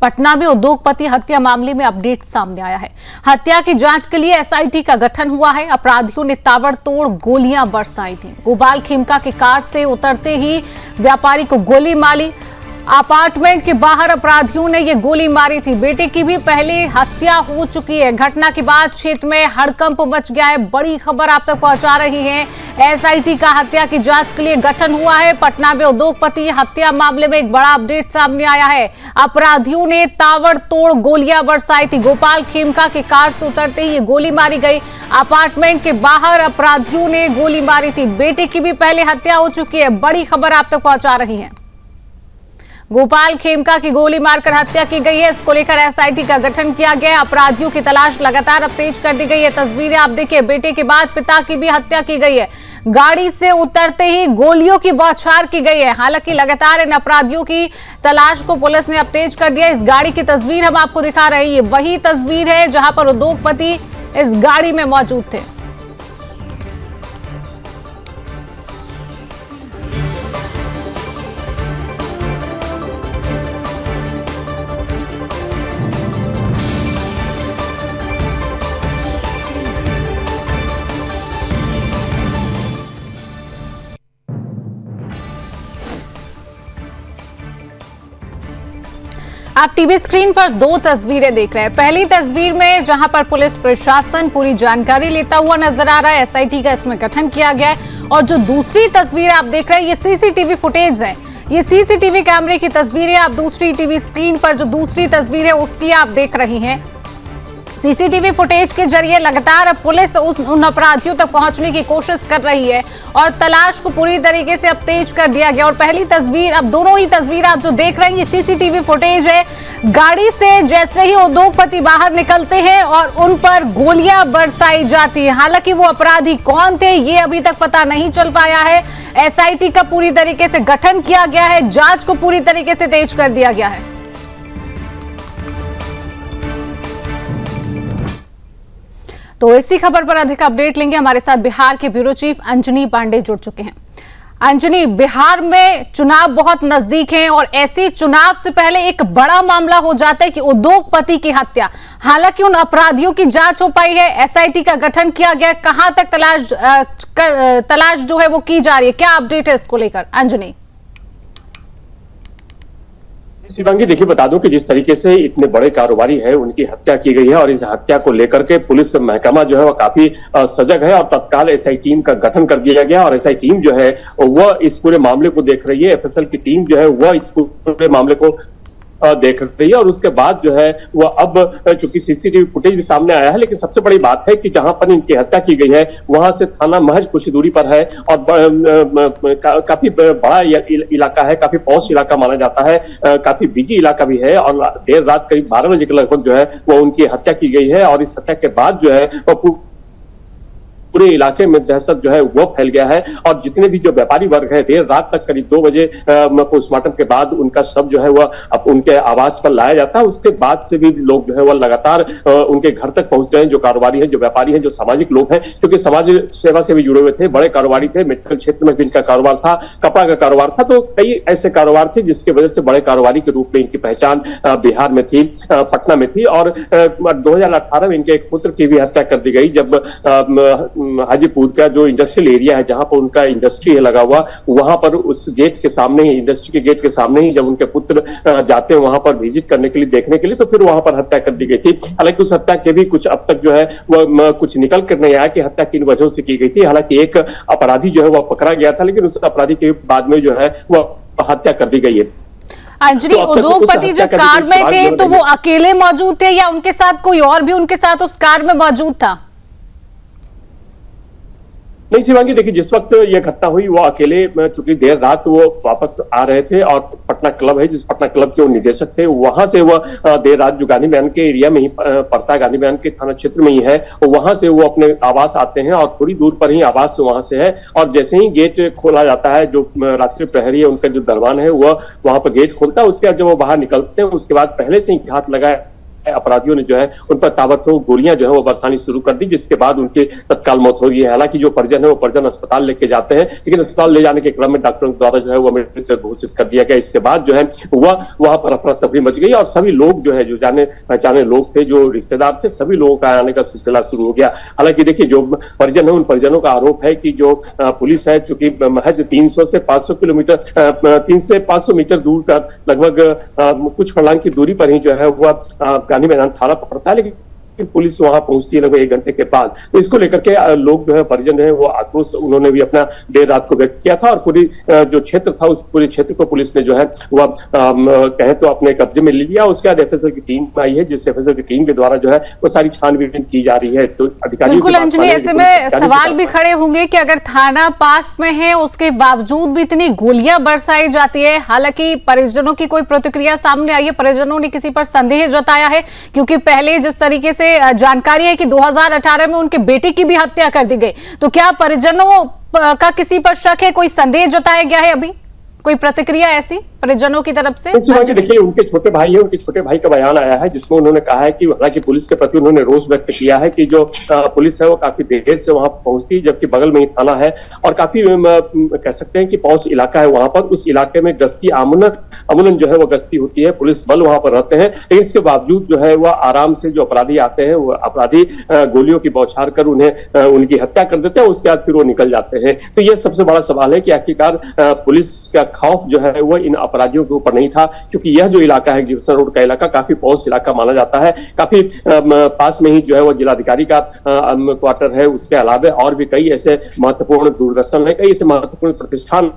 पटना में उद्योगपति हत्या मामले में अपडेट सामने आया है। हत्या की जांच के लिए एसआईटी का गठन हुआ है। अपराधियों ने ताबड़तोड़ गोलियां बरसाई थी। गोपाल खेमका की कार से उतरते ही व्यापारी को गोली मारी। अपार्टमेंट के बाहर अपराधियों ने ये गोली मारी थी। बेटे की भी पहले हत्या हो चुकी है। घटना के बाद क्षेत्र में हड़कंप मच गया है। बड़ी खबर आप तक पहुंचा रही है। एसआईटी का हत्या की जांच के लिए गठन हुआ है। पटना में उद्योगपति हत्या मामले में एक बड़ा अपडेट सामने आया है। अपराधियों ने ताबड़तोड़ गोलियां बरसाई थी। गोपाल खेमका की कार से उतरते ही ये गोली मारी गई। अपार्टमेंट के बाहर अपराधियों ने गोली मारी थी। बेटे की भी पहले हत्या हो चुकी है। बड़ी खबर आप तक पहुंचा रही है। गोपाल खेमका की गोली मारकर हत्या की गई है। इसको लेकर एसआईटी का गठन किया गया है। अपराधियों की तलाश लगातार अब तेज कर दी गई है। तस्वीरें आप देखिए, बेटे के बाद पिता की भी हत्या की गई है। गाड़ी से उतरते ही गोलियों की बौछार की गई है। हालांकि लगातार इन अपराधियों की तलाश को पुलिस ने अब तेज कर दिया। इस गाड़ी की तस्वीर हम आपको दिखा रहे हैं। ये वही तस्वीर है जहां पर उद्योगपति इस गाड़ी में मौजूद थे। आप टीवी स्क्रीन पर दो तस्वीरें देख रहे हैं। पहली तस्वीर में जहां पर पुलिस प्रशासन पूरी जानकारी लेता हुआ नजर आ रहा है। एसआईटी का इसमें गठन किया गया है। और जो दूसरी तस्वीर आप देख रहे हैं, ये सीसीटीवी फुटेज है। ये सीसीटीवी कैमरे की तस्वीरें आप दूसरी टीवी स्क्रीन पर जो दूसरी तस्वीर है उसकी आप देख रही हैं। सीसीटीवी फुटेज के जरिए लगातार पुलिस उन अपराधियों तक पहुंचने की कोशिश कर रही है और तलाश को पूरी तरीके से अब तेज कर दिया गया। और पहली तस्वीर, अब दोनों ही तस्वीर आप जो देख रहे हैं, ये सीसीटीवी फुटेज है। गाड़ी से जैसे ही उद्योगपति बाहर निकलते हैं और उन पर गोलियां बरसाई जाती है। हालांकि वो अपराधी कौन थे ये अभी तक पता नहीं चल पाया है। एसआईटी का पूरी तरीके से गठन किया गया है। जांच को पूरी तरीके से तेज कर दिया गया है। तो इसी खबर पर अधिक अपडेट लेंगे। हमारे साथ बिहार के ब्यूरो चीफ अंजनी पांडे जुड़ चुके हैं। अंजनी, बिहार में चुनाव बहुत नजदीक हैं और ऐसे चुनाव से पहले एक बड़ा मामला हो जाता है कि उद्योगपति की हत्या। हालांकि उन अपराधियों की जांच हो पाई है। एसआईटी का गठन किया गया। कहां तक तलाश जो है वो की जा रही है? क्या अपडेट है इसको लेकर अंजनी? शिवांगी, देखिए बता दूं कि जिस तरीके से इतने बड़े कारोबारी है उनकी हत्या की गई है और इस हत्या को लेकर के पुलिस महकमा जो है वह काफी सजग है और तत्काल एसआई टीम का गठन कर दिया गया। और एसआई टीम जो है वह इस पूरे मामले को देख रही है। एफएसएल की टीम जो है वह इस पूरे मामले को देख रही है। और उसके बाद जो है वह अब चूंकि सीसीटीवी फुटेज भी सामने आया है, लेकिन सबसे बड़ी बात है कि जहां पर इनकी हत्या की गई है वहां से थाना महज कुछ दूरी पर है और काफी बड़ा इलाका है, काफी पॉश इलाका माना जाता है, काफी बिजी इलाका भी है। और देर रात करीब 12 बजे के लगभग जो है वो उनकी हत्या की गई है। और इस हत्या के बाद जो है वो पूरे इलाके में दहशत जो है वो फैल गया है। और जितने भी जो व्यापारी वर्ग है, देर रात तक करीब 2 बजे पोस्टमार्टम के बाद उनका शव जो है वह अब उनके आवास पर लाया जाता है। उसके बाद से भी लोग जो है वह लगातार उनके घर तक पहुंचते हैं। जो कारोबारी है, जो व्यापारी है, जो सामाजिक लोग हैं, क्योंकि समाज सेवा से भी जुड़े हुए थे, बड़े कारोबारी थे। मेडिकल क्षेत्र में भी इनका कारोबार था, कपड़ा का कारोबार था। तो कई ऐसे कारोबार थे जिसकी वजह से बड़े कारोबारी के रूप में इनकी पहचान बिहार में थी, पटना में थी। और 2018 में इनके एक पुत्र की भी हत्या कर दी गई जब हाजीपुर का जो इंडस्ट्रियल एरिया है जहां पर उनका इंडस्ट्री है लगा हुआ, वहां पर उस गेट के सामने ही, इंडस्ट्री के गेट के सामने ही जब उनके पुत्र जाते हैं वहां पर विजिट करने के लिए, देखने के लिए, तो फिर वहां पर हत्या कर दी गई थी। हालांकि उस हत्या के भी कुछ अब तक जो है वह कुछ निकल कर नहीं आया कि हत्या किन वजहों से की गई थी। हालांकि एक अपराधी जो है वह पकड़ा गया था, लेकिन उस अपराधी के बाद में जो है वह हत्या कर दी गई है। अंजनी, उद्योगपति जो कार में थे तो वो अकेले मौजूद थे या उनके साथ कोई और भी उनके साथ उस कार में मौजूद था? नहीं शिवांगी, देखिए जिस वक्त ये घटना हुई वो अकेले, चूंकि देर रात वो वापस आ रहे थे और पटना क्लब है, जिस पटना क्लब के वो निदेशक थे, वहां से वो देर रात जो गांधी मैदान के एरिया में ही पड़ता है, गांधी मैदान के थाना क्षेत्र में ही है, वहां से वो अपने आवास आते हैं और थोड़ी दूर पर ही आवास वहां से है। और जैसे ही गेट खोला जाता है, जो रात्रि प्रहरी है उनका जो दरबान है वह वहां पर गेट खोलता है। उसके बाद जब वो बाहर निकलते हैं उसके बाद पहले से ही हाथ लगाया अपराधियों ने जो है उन पर ताबड़तोड़ गोलियां जो है वो बरसानी शुरू कर दी, जिसके बाद उनकी तत्काल मौत हो गई है। हालांकि जो परिजन है वो परिजन अस्पताल लेके जाते हैं, लेकिन अस्पताल ले जाने के क्रम में डॉक्टरों द्वारा जो है वो मृत घोषित कर दिया गया। इसके बाद जो है वहां पर अफरा तफरी मच गई और सभी लोग जो है, जो जाने पहचाने लोग थे, जो रिश्तेदार थे, सभी लोगों का आने का सिलसिला शुरू हो गया। हालांकि देखिए, जो परिजन है उन परिजनों का आरोप है कि जो पुलिस है, चूंकि महज 300 से 500 किलोमीटर 300 से 500 मीटर दूर का लगभग कुछ फर्लांग की दूरी पर ही जो है वह गांधी मैदान थाना पड़ता है, लेकिन पुलिस वहां पहुंचती है लगभग 1 घंटे के बाद। तो इसको लेकर के लोग जो है, परिजन जो है वो आक्रोश उन्होंने भी अपना देर रात को व्यक्त किया था और पूरी जो क्षेत्र था उस पूरे क्षेत्र को पुलिस ने जो है वह कहे तो अपने कब्जे में ले लिया। उसके बाद एफएसएल की टीम आई है, जिस एफएसएल की टीम के द्वारा जो है वो सारी छानबीन की जा रही है। तो अधिकारी बिल्कुल अंजलि, ऐसे में सवाल भी खड़े होंगे कि अगर थाना पास में है उसके बावजूद भी इतनी गोलियां बरसाई जाती है। हालांकि परिजनों की कोई प्रतिक्रिया सामने आई है, परिजनों ने किसी पर संदेह जताया है, क्योंकि पहले जिस तरीके से जानकारी है कि 2018 में उनके बेटे की भी हत्या कर दी गई। तो क्या परिजनों का किसी पर शक है, कोई संदेह जताया गया है? अभी कोई प्रतिक्रिया ऐसी परिजनों की तरफ से? देखिए, उनके छोटे भाई है, उनके छोटे भाई का बयान आया है, जिसमें उन्होंने कहा है कि हालांकि पुलिस के प्रति उन्होंने रोष व्यक्त किया है कि जो पुलिस है वो काफी देर से वहां पहुंचती है, जबकि बगल में ही थाना है और काफी कह सकते हैं कि पौष इलाका है वहां पर। उस इलाके में गश्ती अमूमन जो है वो गश्ती होती है, पुलिस बल वहां पर रहते हैं, लेकिन इसके बावजूद जो है वह आराम से जो अपराधी आते हैं वो अपराधी गोलियों की बौछार कर उन्हें उनकी हत्या कर देते हैं, उसके बाद फिर वो निकल जाते हैं। तो ये सबसे बड़ा सवाल है कि आखिरकार पुलिस का खौफ जो है वो इन अपराधियों के ऊपर नहीं था, क्योंकि यह जो इलाका है गिरसन रोड का इलाका काफी पौष इलाका माना जाता है। काफी पास में ही जो है वो जिलाधिकारी का क्वार्टर है, उसके अलावा और भी कई ऐसे महत्वपूर्ण दूरदर्शन है, कई ऐसे महत्वपूर्ण प्रतिष्ठान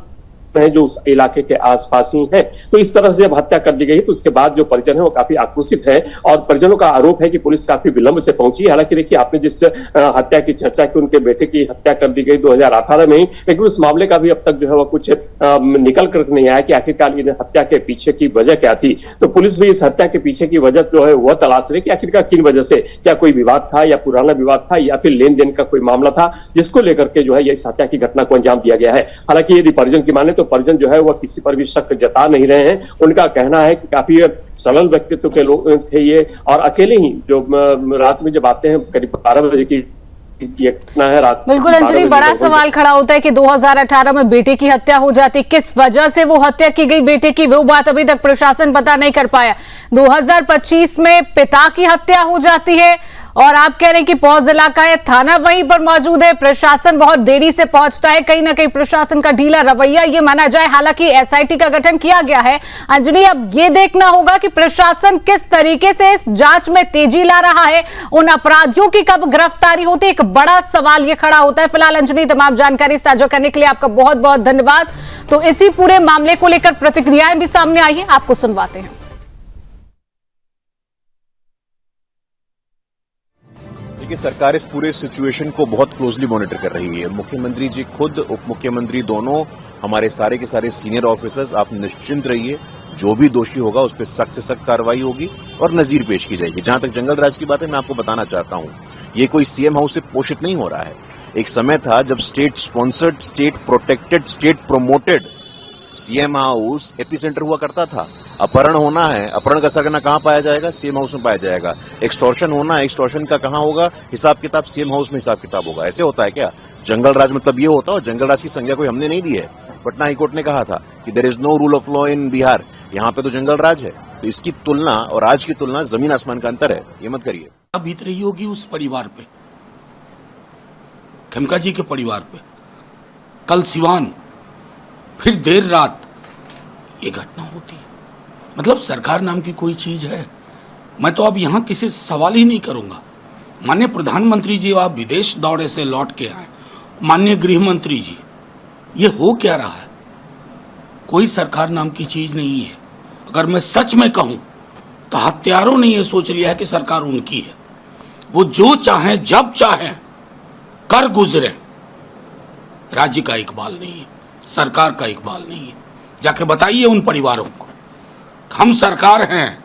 है जो उस इलाके के आसपास ही है। तो इस तरह से जब हत्या कर दी गई तो उसके बाद जो परिजन है वो काफी आक्रोशित है और परिजनों का आरोप है कि पुलिस काफी विलंब से पहुंची। हालांकि देखिए, आपने जिस हत्या की चर्चा की, उनके बेटे की हत्या कर दी गई 2018 में ही, लेकिन उस मामले का भी अब तक जो है वो कुछ निकल कर नहीं आया कि आखिरकार इन हत्या के पीछे की वजह क्या थी। तो पुलिस भी इस हत्या के पीछे की वजह जो है वह तलाश रही कि आखिरकार किन वजह से, क्या कोई विवाद था या पुराना विवाद था या फिर लेन देन का कोई मामला था, जिसको लेकर के जो है इस हत्या की घटना को अंजाम दिया गया है। हालांकि यदि परिजन की माने तो परिजन जो है वह किसी पर भी शक जता नहीं रहे हैं। उनका कहना है कि काफी सरल व्यक्तित्व के लोग थे ये और अकेले ही जो रात में जब आते हैं करीब 12 बजे की है रात। बिल्कुल अंजलि, बड़ा सवाल खड़ा होता है कि 2018 में बेटे की हत्या हो जाती, किस वजह से वो हत्या की गई बेटे की, वो बात अभी तक प्रशासन पता नहीं कर पाया। 2025 में पिता की हत्या हो जाती है और आप कह रहे हैं कि पौष इलाका है, थाना वहीं पर मौजूद है, प्रशासन बहुत देरी से पहुंचता है, कहीं ना कहीं प्रशासन का ढीला रवैया ये माना जाए। हालांकि एसआईटी का गठन किया गया है। अंजलि, अब ये देखना होगा कि प्रशासन किस तरीके से इस जांच में तेजी ला रहा है, उन अपराधियों की कब गिरफ्तारी होती है, एक बड़ा सवाल ये खड़ा होता है। फिलहाल अंजलि, तमाम जानकारी साझा करने के लिए आपका बहुत बहुत धन्यवाद। तो इसी पूरे मामले को लेकर प्रतिक्रियाएं भी सामने आई है, आपको सुनवाते हैं। कि सरकार इस पूरे सिचुएशन को बहुत क्लोजली मॉनिटर कर रही है। मुख्यमंत्री जी खुद, उप मुख्यमंत्री दोनों, हमारे सारे के सारे सीनियर ऑफिसर्स, आप निश्चिंत रहिए, जो भी दोषी होगा उस पर सख्त से सख्त कार्रवाई होगी और नजीर पेश की जाएगी। जहां तक जंगल राज की बात है, मैं आपको बताना चाहता हूं, ये कोई सीएम हाउस से पोषित नहीं हो रहा है। एक समय था जब state sponsored, state protected, state promoted CM house epicentre हुआ करता था। अपहरण होना है, अपहरण का सरगना कहां पाया जाएगा? सीएम हाउस में पाया जाएगा। एक्सटॉर्शन होना है, एक्सटॉर्शन का कहां होगा? हिसाब किताब सीएम हाउस में हिसाब किताब होगा। ऐसे होता है क्या? जंगल राज मतलब ये होता है? और जंगल राज की संज्ञा कोई हमने नहीं दी है। पटना हाईकोर्ट ने कहा था कि there is no rule of law in Bihar, यहां पे तो जंगल राज है। तो इसकी तुलना और आज की तुलना जमीन आसमान का अंतर है, ये मत करिए। अब बीत रही होगी उस परिवार पे, खेमका जी के परिवार पे। कल सिवान, फिर देर रात ये घटना होती है। मतलब सरकार नाम की कोई चीज है? मैं तो अब यहां किसी से सवाल ही नहीं करूंगा। माननीय प्रधानमंत्री जी आप विदेश दौरे से लौट के आए, माननीय गृह मंत्री जी, ये हो क्या रहा है? कोई सरकार नाम की चीज नहीं है। अगर मैं सच में कहूं तो हत्यारों ने यह सोच लिया है कि सरकार उनकी है, वो जो चाहे जब चाहे कर गुजरे। राज्य का इकबाल नहीं है, सरकार का इकबाल नहीं है। जाके बताइए उन परिवारों को, हम सरकार हैं,